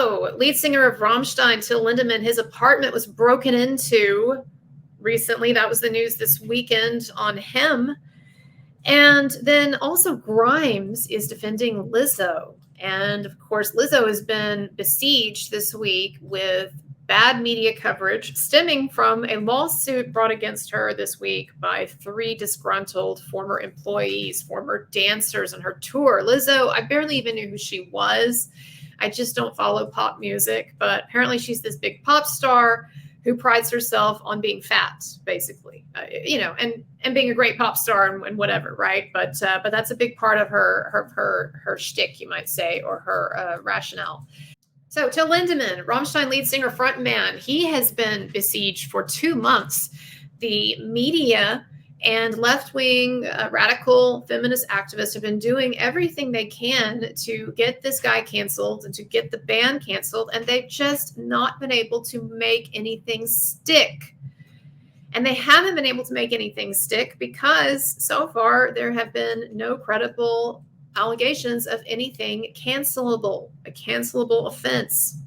Lizzo, lead singer of Rammstein Till Lindemann, his apartment was broken into recently. That was the news this weekend on him. And then also Grimes is defending Lizzo. And of course, Lizzo has been besieged this week with bad media coverage stemming from a lawsuit brought against her this week by 3 disgruntled former employees, former dancers on her tour. Lizzo, I barely even knew who she was. I just don't follow pop music, but apparently she's this big pop star who prides herself on being fat, basically, and being a great pop star and whatever, right? But that's a big part of her shtick, you might say, or her rationale. So Till Lindemann, Rammstein lead singer frontman, he has been besieged for 2 months. The media and left-wing radical feminist activists have been doing everything they can to get this guy canceled and to get the band canceled, and they've just not been able to make anything stick. And they haven't been able to make anything stick because so far there have been no credible allegations of anything cancelable, a cancelable offense.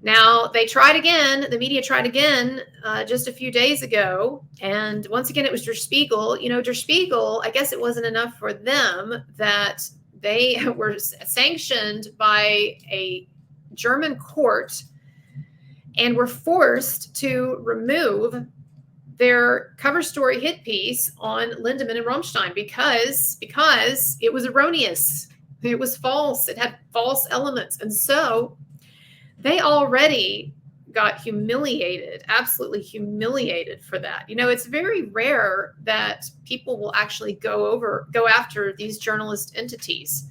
Now, they tried again. The media tried again just a few days ago. And once again, it was Der Spiegel. Der Spiegel, I guess it wasn't enough for them that they were sanctioned by a German court and were forced to remove their cover story hit piece on Lindemann and Rammstein because it was erroneous. It was false. It had false elements. And so they already got humiliated, absolutely humiliated for that. It's very rare that people will actually go after these journalist entities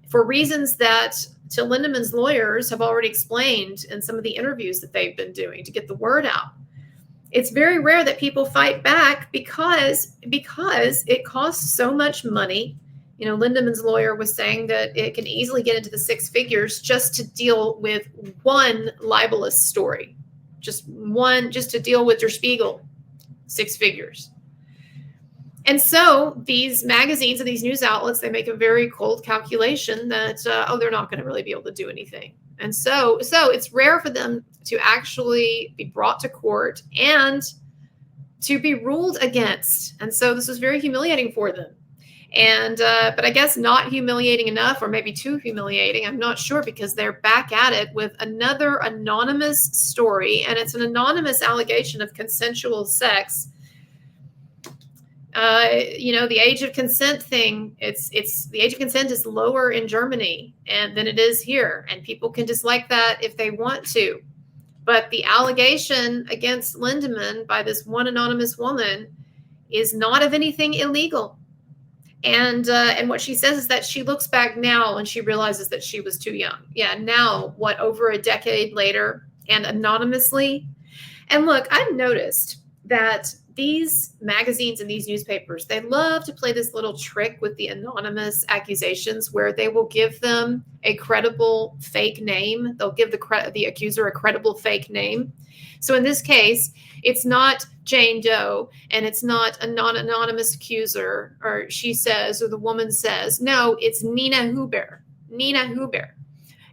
for reasons that Till Lindemann's lawyers have already explained in some of the interviews that they've been doing to get the word out. It's very rare that people fight back because it costs so much money. Lindemann's lawyer was saying that it can easily get into the 6 figures just to deal with one libelous story, just to deal with Der Spiegel, 6 figures. And so these magazines and these news outlets, they make a very cold calculation that, they're not going to really be able to do anything. And so it's rare for them to actually be brought to court and to be ruled against. And so this was very humiliating for them. And but I guess not humiliating enough, or maybe too humiliating. I'm not sure, because they're back at it with another anonymous story, and it's an anonymous allegation of consensual sex. The age of consent thing, it's the age of consent is lower in Germany than it is here. And people can dislike that if they want to. But the allegation against Lindemann by this one anonymous woman is not of anything illegal. And what she says is that she looks back now and she realizes that she was too young. Yeah, now, over a decade later, and anonymously. And look, I've noticed that these magazines and these newspapers, they love to play this little trick with the anonymous accusations where they will give them a credible fake name. They'll give the accuser a credible fake name. So in this case, it's not Jane Doe and it's not a non-anonymous accuser, or she says, or the woman says. No, it's Nina Huber.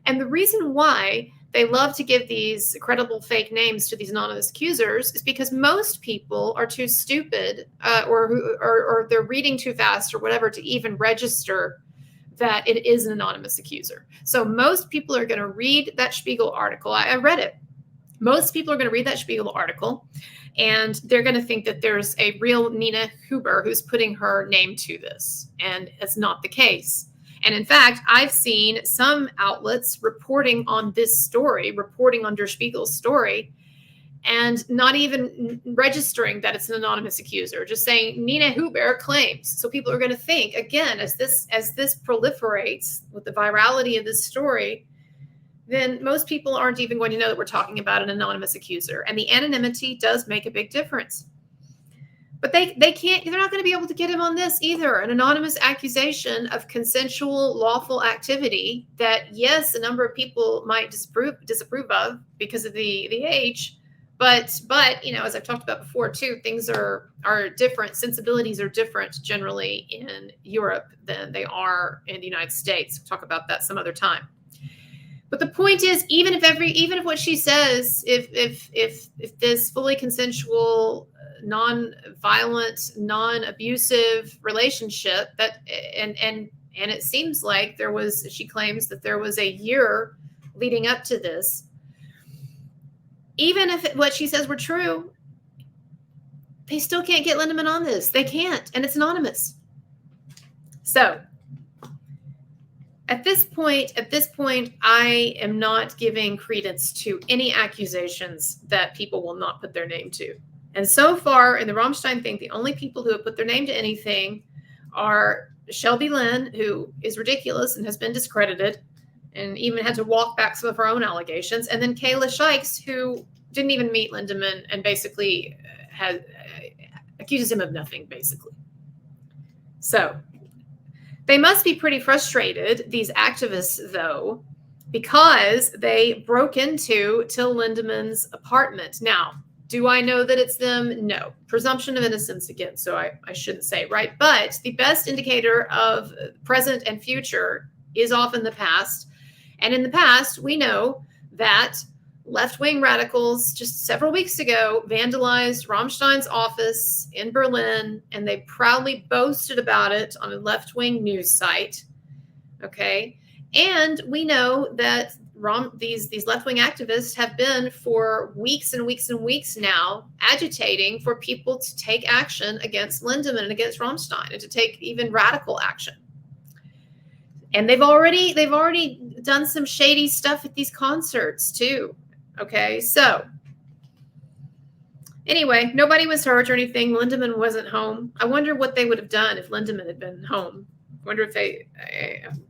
And the reason why they love to give these credible fake names to these anonymous accusers is because most people are too stupid or they're reading too fast or whatever to even register that it is an anonymous accuser. So most people are going to read that Spiegel article. I read it. Most people are going to read that Spiegel article, and they're going to think that there's a real Nina Huber who's putting her name to this. And it's not the case. And in fact, I've seen some outlets reporting on this story, reporting on Der Spiegel's story, and not even registering that it's an anonymous accuser, just saying Nina Huber claims. So people are going to think, again, as this proliferates with the virality of this story, then most people aren't even going to know that we're talking about an anonymous accuser. And the anonymity does make a big difference. But they're not going to be able to get him on this either. An anonymous accusation of consensual, lawful activity that, yes, a number of people might disapprove of because of the age. But as I've talked about before too, things are different. Sensibilities are different generally in Europe than they are in the United States. We'll talk about that some other time. But the point is, even if what she says, if this fully consensual, non-violent, non-abusive relationship and it seems like she claims that there was a year leading up to this. Even if what she says were true, they still can't get Lindemann on this. They can't, and it's anonymous. So at this point, I am not giving credence to any accusations that people will not put their name to. And so far in the Rammstein thing, the only people who have put their name to anything are Shelby Lynn, who is ridiculous and has been discredited and even had to walk back some of her own allegations, and then Kayla Shikes, who didn't even meet Lindemann and basically accuses him of nothing, basically. So they must be pretty frustrated, these activists, though, because they broke into Till Lindemann's apartment. Now, do I know that it's them? No. Presumption of innocence again, so I shouldn't say, right? But the best indicator of present and future is often the past. And in the past, we know that left-wing radicals just several weeks ago vandalized Rammstein's office in Berlin, and they proudly boasted about it on a left-wing news site. Okay. And we know that these left-wing activists have been for weeks and weeks and weeks now agitating for people to take action against Lindemann and against Rammstein, and to take even radical action. And they've already done some shady stuff at these concerts too. Okay, so anyway, nobody was hurt or anything. Lindemann wasn't home. I wonder what they would have done if Lindemann had been home. I wonder if they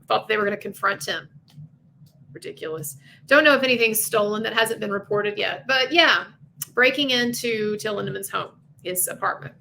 thought they were going to confront him. Ridiculous. Don't know if anything's stolen. That hasn't been reported yet. But yeah, breaking into Till Lindemann's home, his apartment.